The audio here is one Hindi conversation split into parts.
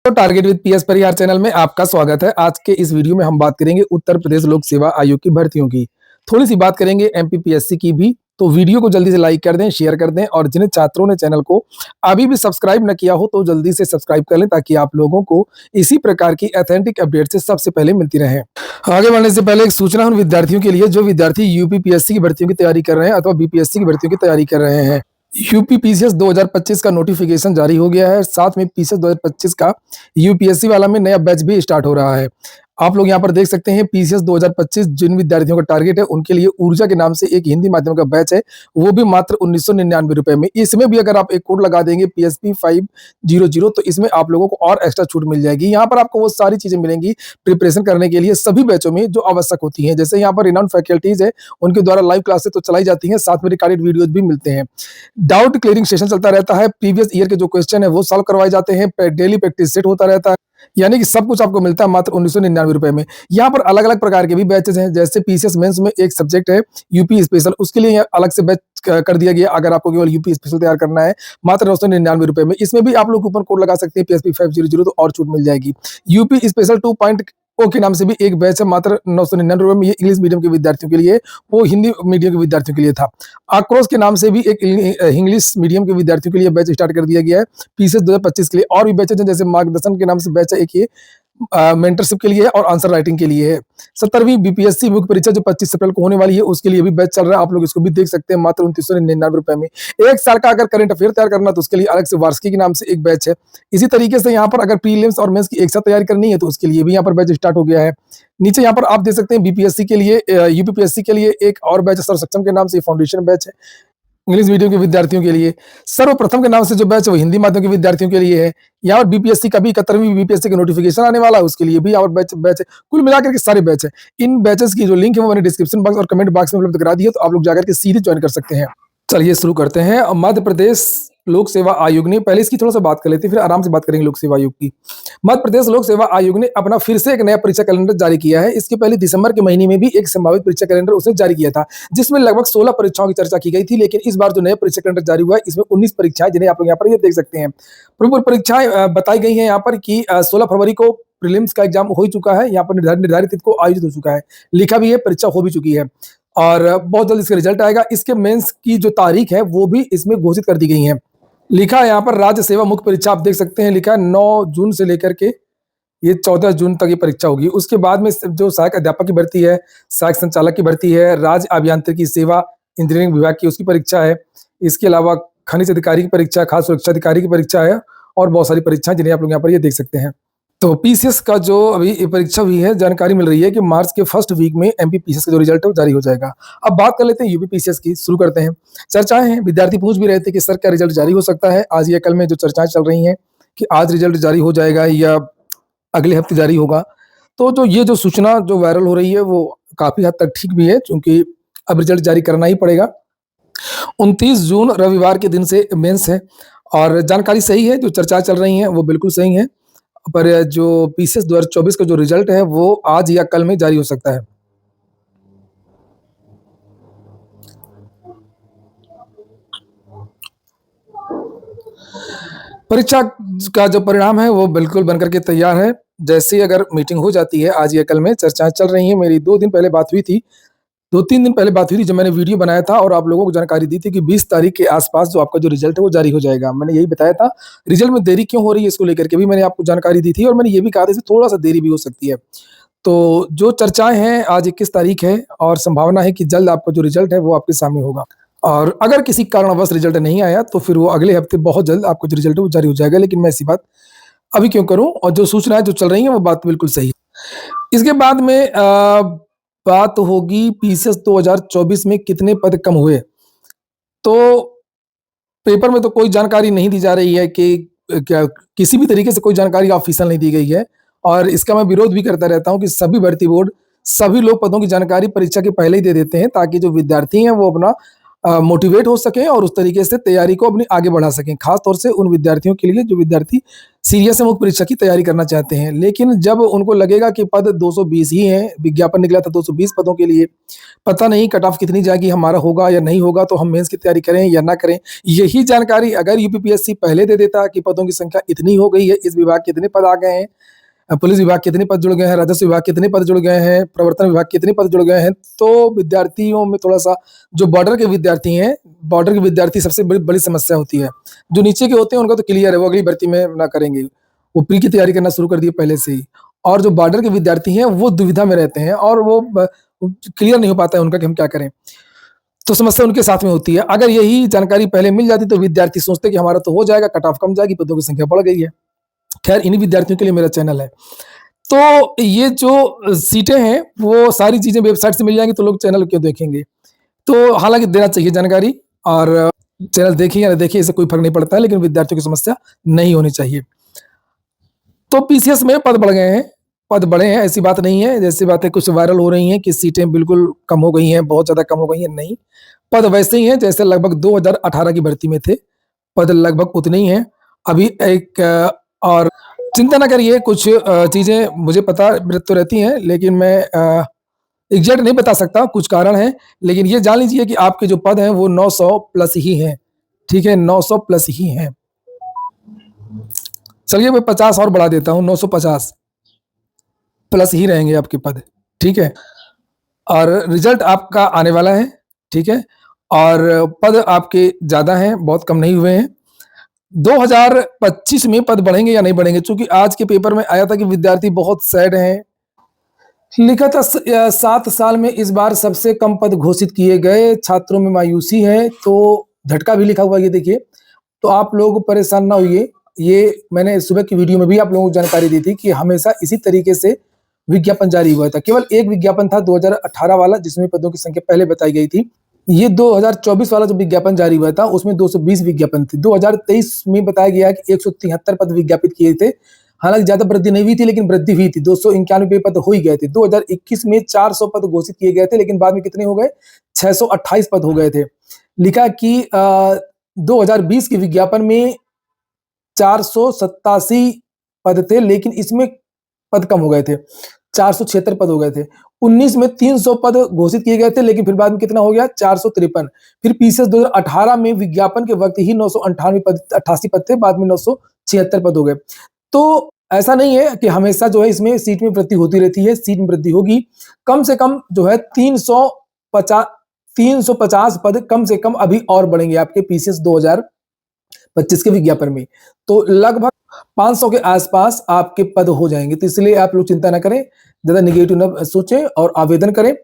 तो target with PS Parihar channel में आपका स्वागत है। आज के इस वीडियो में हम बात करेंगे उत्तर प्रदेश लोक सेवा आयोग की भर्तियों की। थोड़ी सी बात करेंगे एमपीपीएससी की भी। तो वीडियो को जल्दी से लाइक कर दें, शेयर कर दें और जिन छात्रों ने चैनल को अभी भी सब्सक्राइब न किया हो तो जल्दी से सब्सक्राइब कर लें ताकि आप लोगों को इसी प्रकार की ऑथेंटिक अपडेट से सबसे पहले मिलती रहे। आगे बढ़ने से पहले एक सूचना उन विद्यार्थियों के लिए जो विद्यार्थी यूपीपीएससी की भर्तियों की तैयारी कर रहे हैं अथवा बीपीएससी की भर्तियों की तैयारी कर रहे हैं। यूपी पीसीएस 2025 का नोटिफिकेशन जारी हो गया है। साथ में पीसीएस 2025 का यूपीएससी वाला में नया बैच भी स्टार्ट हो रहा है। आप लोग यहाँ पर देख सकते हैं पीसीएस 2025 जिन विद्यार्थियों का टारगेट है उनके लिए ऊर्जा के नाम से एक हिंदी माध्यम का बैच है, वो भी मात्र 1999 रुपए में। इसमें भी अगर आप एक कोड लगा देंगे PSP 500 तो इसमें आप लोगों को और एक्स्ट्रा छूट मिल जाएगी। यहाँ पर आपको वो सारी चीजें मिलेंगी प्रिपरेशन करने के लिए सभी बैचों में जो आवश्यक होती है। जैसे यहाँ पर रिनाउंड फैकल्टीज है, उनके द्वारा लाइव क्लासेस तो चलाई जाती है, साथ में रिकॉर्डेड वीडियोज भी मिलते हैं। डाउट क्लियरिंग सेशन चलता रहता है, प्रीवियस ईयर के जो क्वेश्चन है वो सॉल्व करवाए जाते हैं, डेली प्रैक्टिस सेट होता रहता है, यानी कि सब कुछ आपको मिलता है मात्र 1999 रुपए में। यहाँ पर अलग अलग प्रकार के भी बैचेस हैं। जैसे पीसीएस मेंस में एक सब्जेक्ट है यूपी स्पेशल, उसके लिए अलग से बैच कर दिया गया। अगर आपको केवल यूपी स्पेशल तैयार करना है मात्र 999 रुपए में, इसमें भी आप लोग कूपन कोड लगा सकते हैं PSP 500 तो और छूट मिल जाएगी। यूपी स्पेशल 2.0 के नाम से भी एक बैच है मात्र 999 रुपए में। ये इंग्लिश मीडियम के विद्यार्थियों के लिए, वो हिंदी मीडियम के विद्यार्थियों के लिए था। आक्रोश के नाम से भी एक इंग्लिश मीडियम के विद्यार्थियों के लिए बैच स्टार्ट कर दिया गया है पीसीएस 2025 के लिए। और भी बैचेज हैं, जैसे मार्गदर्शन के नाम से बैच है एक, ये मेंटरशिप के लिए और आंसर राइटिंग के लिए है। 17वीं बीपीएससी मुख्य परीक्षा जो 25 अप्रैल को होने वाली है उसके लिए भी बैच चल रहा है। आप लोग इसको भी देख सकते हैं मात्र 2999 रुपए में। एक साल का अगर करंट अफेयर तैयार करना तो उसके लिए अलग से वार्षिकी के नाम से एक बैच है। इसी तरीके से यहाँ पर अगर प्रीलिम्स और मेंस की एक साथ तैयारी करनी है तो उसके लिए भी यहाँ पर बैच स्टार्ट हो गया है। नीचे यहाँ पर आप देख सकते हैं बीपीएससी के लिए, यूपीपीएससी के लिए एक और बैच सर्व सक्षम के नाम से फाउंडेशन बैच है इंग्लिश मीडियम के विद्यार्थियों के लिए। सर्वप्रथम के नाम से जो बैच है वो हिंदी माध्यम के विद्यार्थियों के लिए है। यहाँ पर बीपीएससी का भी 71वीं बीपीएससी का नोटिफिकेशन आने वाला है, उसके लिए भी यहाँ पर बैच है। कुल मिलाकर के सारे बैच है। इन बैचेस की जो लिंक है वो मैंने डिस्क्रिप्शन बॉक्स और कमेंट बॉक्स में उपलब्ध करा दी है, तो आप लोग जाकर के सीधे ज्वाइन कर सकते हैं। चलिए शुरू करते हैं। मध्य प्रदेश लोक सेवा आयोग ने, पहले इसकी थोड़ा सा बात कर लेते हैं फिर आराम से बात करेंगे लोक सेवा आयोग की। मध्य प्रदेश लोक सेवा आयोग ने अपना फिर से एक नया परीक्षा कैलेंडर जारी किया है। इसके पहले दिसंबर के महीने में भी एक संभावित परीक्षा कैलेंडर उसने जारी किया था जिसमें लगभग 16 परीक्षाओं की चर्चा की गई थी। लेकिन इस बार जो नया परीक्षा कैलेंडर जारी हुआ है इसमें 19 परीक्षाएं, जिन्हें आप लोग यहाँ पर ये देख सकते हैं। प्रमुख परीक्षाएं बताई गई है यहाँ पर कि 16 फरवरी को प्रीलिम्स का एग्जाम हो चुका है, यहाँ पर निर्धारित तिथि को आयोजित हो चुका है, लिखा भी है, परीक्षा हो भी चुकी है और बहुत जल्द इसका रिजल्ट आएगा। इसके मेंस की जो तारीख है वो भी इसमें घोषित कर दी गई है। लिखा है यहाँ पर राज्य सेवा मुख्य परीक्षा, आप देख सकते हैं लिखा है 9 जून से लेकर के ये 14 जून तक ये परीक्षा होगी। उसके बाद में जो सहायक अध्यापक की भर्ती है, सहायक संचालक की भर्ती है, राज्य अभियांत्रिकी सेवा इंजीनियरिंग विभाग की उसकी परीक्षा है। इसके अलावा खनिज अधिकारी की परीक्षा, खाद्य सुरक्षा अधिकारी की परीक्षा है और बहुत सारी परीक्षाएं जिन्हें आप लोग यहाँ पर ये देख सकते हैं। तो पीसीएस का जो अभी परीक्षा हुई है, जानकारी मिल रही है कि मार्च के फर्स्ट वीक में एमपीपीसीएस का जो रिजल्ट है वो जारी हो जाएगा। अब बात कर लेते हैं यूपीपीसीएस की, शुरू करते हैं। चर्चाएं हैं, विद्यार्थी पूछ भी रहे थे कि सर क्या रिजल्ट जारी हो सकता है। आज या कल में जो चर्चाएं चल रही हैं कि आज रिजल्ट जारी हो जाएगा या अगले हफ्ते जारी होगा, तो जो ये जो सूचना जो वायरल हो रही है वो काफी हद तक ठीक भी है, क्योंकि अब रिजल्ट जारी करना ही पड़ेगा। 29 जून रविवार के दिन से मेंस है और जानकारी सही है, जो चर्चाएं चल रही हैं वो बिल्कुल सही है। पर जो पीसीएस 2024 का जो रिजल्ट है वो आज या कल में जारी हो सकता है। परीक्षा का जो परिणाम है वो बिल्कुल बनकर के तैयार है। जैसे अगर मीटिंग हो जाती है आज या कल में, चर्चाएं चल रही हैं। मेरी 2 दिन पहले बात हुई थी, 2-3 दिन पहले बात हुई थी जब मैंने वीडियो बनाया था और आप लोगों को जानकारी दी थी कि 20 तारीख के आसपास जो आपका जो रिजल्ट है वो जारी हो जाएगा। मैंने यही बताया था। रिजल्ट में देरी क्यों हो रही है इसको लेकर के भी मैंने आपको जानकारी दी थी और मैंने ये भी कहा था कि थोड़ा सा देरी भी हो सकती है। तो जो चर्चाएं हैं, आज 21 तारीख है और संभावना है कि जल्द आपका जो रिजल्ट है वो आपके सामने होगा। और अगर किसी कारणवश रिजल्ट नहीं आया तो फिर वो अगले हफ्ते बहुत जल्द आपका जो रिजल्ट है वो जारी हो जाएगा। लेकिन मैं ऐसी बात अभी क्यों करूं, और जो सूचनाएं जो चल रही हैं वो बात बिल्कुल सही है। इसके बाद में बात होगी पीसीएस 2024 में कितने पद कम हुए। तो पेपर में तो कोई जानकारी नहीं दी जा रही है कि क्या किसी भी तरीके से कोई जानकारी ऑफिशियल नहीं दी गई है और इसका मैं विरोध भी करता रहता हूं कि सभी भर्ती बोर्ड सभी लोग पदों की जानकारी परीक्षा के पहले ही दे देते हैं ताकि जो विद्यार्थी हैं वो अपना मोटिवेट हो सकें और उस तरीके से तैयारी को अपनी आगे बढ़ा सकें। खास तौर से उन विद्यार्थियों के लिए जो विद्यार्थी सीरियस है, मुख्य परीक्षा की तैयारी करना चाहते हैं। लेकिन जब उनको लगेगा कि पद 220 ही हैं, विज्ञापन निकला था 220 पदों के लिए, पता नहीं कट ऑफ कितनी जाएगी, हमारा होगा या नहीं होगा, तो हम मेंस की तैयारी करें या ना करें। यही जानकारी अगर यूपीपीएससी पहले दे देता कि पदों की संख्या इतनी हो गई है, इस विभाग के इतने पद आ गए हैं, पुलिस विभाग के इतने पद जुड़ गए हैं, राजस्व विभाग के इतने पद जुड़ गए हैं, प्रवर्तन विभाग के इतने पद जुड़ गए हैं, तो विद्यार्थियों में थोड़ा-सा जो बॉर्डर के विद्यार्थी हैं, बॉर्डर के विद्यार्थी सबसे बड़ी बड़ी समस्या होती है। जो नीचे के होते हैं उनका तो क्लियर है, वो अगली भर्ती में ना करेंगे। वो प्री की तैयारी करना शुरू कर दिए पहले से ही। और जो बॉर्डर के विद्यार्थी हैं, वो दुविधा में रहते हैं और वो क्लियर नहीं हो पाता है उनका कि हम क्या करें। तो समस्या उनके साथ में होती है। अगर यही जानकारी पहले मिल जाती तो विद्यार्थी सोचते कि हमारा तो हो जाएगा, कट ऑफ कम जाएगी, पदों की संख्या बढ़ गई है। खैर इन्हीं विद्यार्थियों के लिए मेरा चैनल है। तो ये जो सीटें हैं, वो सारी चीज़ें वेबसाइट से मिल जाएँगी तो लोग चैनल क्यों देखेंगे? तो हालाँकि देना चाहिए जानकारी और चैनल देखें या ना देखें इससे कोई फ़र्क नहीं पड़ता है, लेकिन विद्यार्थियों की समस्या नहीं होनी चाहिए। तो पीसीएस में पद बढ़ गए हैं, पद बढ़े हैं, ऐसी बात नहीं है। जैसी बातें कुछ वायरल हो रही हैं कि सीटें बिल्कुल कम हो गई हैं, बहुत ज़्यादा कम हो गई हैं, नहीं। पद वैसे ही हैं जैसे लगभग 2018 की भर्ती में थे, पद लगभग उतने ही हैं। अभी एक और चिंता ना करिए, कुछ चीज़ें मुझे पता तो रहती हैं, लेकिन मैं एग्ज़ैक्ट नहीं बता सकता, कुछ कारण हैं। लेकिन ये जान लीजिए कि आपके जो पद हैं वो 900 प्लस ही हैं, ठीक है? 900 प्लस ही हैं। चलिए मैं 50 और बढ़ा देता हूँ, 950 प्लस ही रहेंगे आपके पद, ठीक है? और रिज़ल्ट आपका आने वाला है, ठीक है? और पद आपके ज़्यादा हैं, बहुत कम नहीं हुए हैं। 2025 में पद बढ़ेंगे या नहीं बढ़ेंगे? चूँकि आज के पेपर में आया था कि विद्यार्थी बहुत सैड हैं। लिखा था 7 साल में इस बार सबसे कम पद घोषित किए गए, छात्रों में मायूसी है, तो झटका भी लिखा हुआ है ये देखिए। तो आप लोग परेशान ना होइए, ये मैंने सुबह की वीडियो में भी आप लोगों को जानकारी दी थी कि हमेशा इसी तरीके से विज्ञापन जारी हुआ था। केवल एक विज्ञापन था 2018 वाला जिसमें पदों की संख्या पहले बताई गई थी। ये 2024 वाला जो विज्ञापन जारी हुआ था उसमें 220 विज्ञापन थे। 2023 में बताया गया कि 173 पद विज्ञापित किए थे। हालाँकि ज़्यादा वृद्धि नहीं हुई थी लेकिन वृद्धि हुई थी, 291 पद हो ही गए थे। 2021 में 400 पद घोषित किए गए थे लेकिन बाद में कितने हो गए? 628 पद हो गए थे। लिखा कि 2020 के विज्ञापन में 487 पद थे लेकिन इसमें पद कम हो गए थे, 476 पद हो गए थे। 19 में 300 पद घोषित किए गए थे लेकिन फिर बाद में कितना हो गया? 453। फिर पीसीएस 2018 में विज्ञापन के वक़्त ही 998 पद 88 पद थे, बाद में 976 पद हो गए। तो ऐसा नहीं है कि हमेशा जो है इसमें सीट में वृद्धि होती रहती है, सीट में वृद्धि होगी। कम से कम जो है 350 पद कम से कम अभी और बढ़ेंगे आपके पीसीएस 2025 के विज्ञापन में। तो लगभग 500 के आसपास आपके पद हो जाएँगे। तो इसलिए आप लोग चिंता ना करें, ज़्यादा नेगेटिव ना सोचें और आवेदन करें।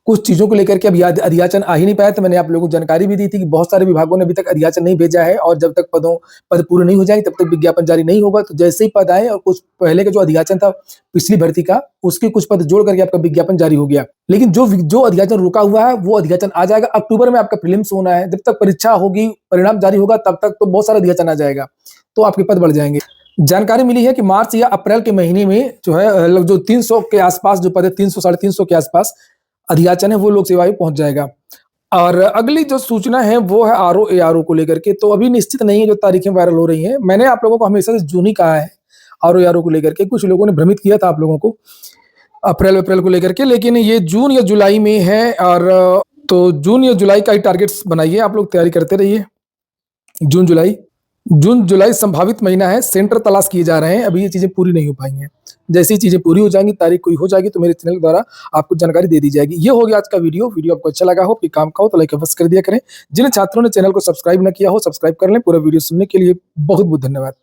कुछ चीज़ों को लेकर के अभी अधियाचन आ ही नहीं पाया, तो मैंने आप लोगों को जानकारी भी दी थी कि बहुत सारे विभागों ने अभी तक अधियाचन नहीं भेजा है और जब तक पद पूरे नहीं हो जाएँगे तब तक विज्ञापन जारी नहीं होगा। तो जैसे ही पद आए और कुछ पहले का जो अधियाचन था पिछली भर्ती का, उसके कुछ पद जोड़ करके आपका विज्ञापन जारी हो गया। लेकिन जो अधियाचन रुका हुआ है, वो अधियाचन आ जाएगा। अक्टूबर में आपका प्रीलिम्स होना है, जब तक परीक्षा होगी, परिणाम जारी होगा, तब तक तो बहुत सारा अधियाचन आ जाएगा, तो आपके पद बढ़ जाएँगे। जानकारी मिली है कि मार्च या अप्रैल के महीने में जो है जो 300 के आसपास जो पद है, 300 साढ़े 300 के आसपास अधियाचन है वो लोक सेवा आयोग पहुँच जाएगा। और अगली जो सूचना है वो है आरओ एआरओ को लेकर के, तो अभी निश्चित नहीं है जो तारीखें वायरल हो रही हैं। मैंने आप लोगों को हमेशा से जून ही कहा है आरओ एआरओ को लेकर के, कुछ लोगों ने भ्रमित किया था आप लोगों को अप्रैल को लेकर के, लेकिन ये जून या जुलाई में है और तो जून या जुलाई का ही टारगेट्स बनाइए, आप लोग तैयारी करते रहिए। जून जुलाई संभावित महीना है, सेंटर तलाश किए जा रहे हैं, अभी ये चीज़ें पूरी नहीं हो पाई हैं। जैसे ही चीज़ें पूरी हो जाएँगी, तारीख कोई हो जाएगी तो मेरे चैनल द्वारा आपको जानकारी दे दी जाएगी। ये हो गया आज का वीडियो आपको अच्छा लगा हो, कोई काम का हो तो लाइक अवश्य कर दिया करें। जिन छात्रों ने चैनल को सब्सक्राइब ना किया हो, सब्सक्राइब कर लें। पूरा वीडियो सुनने के लिए बहुत-बहुत धन्यवाद।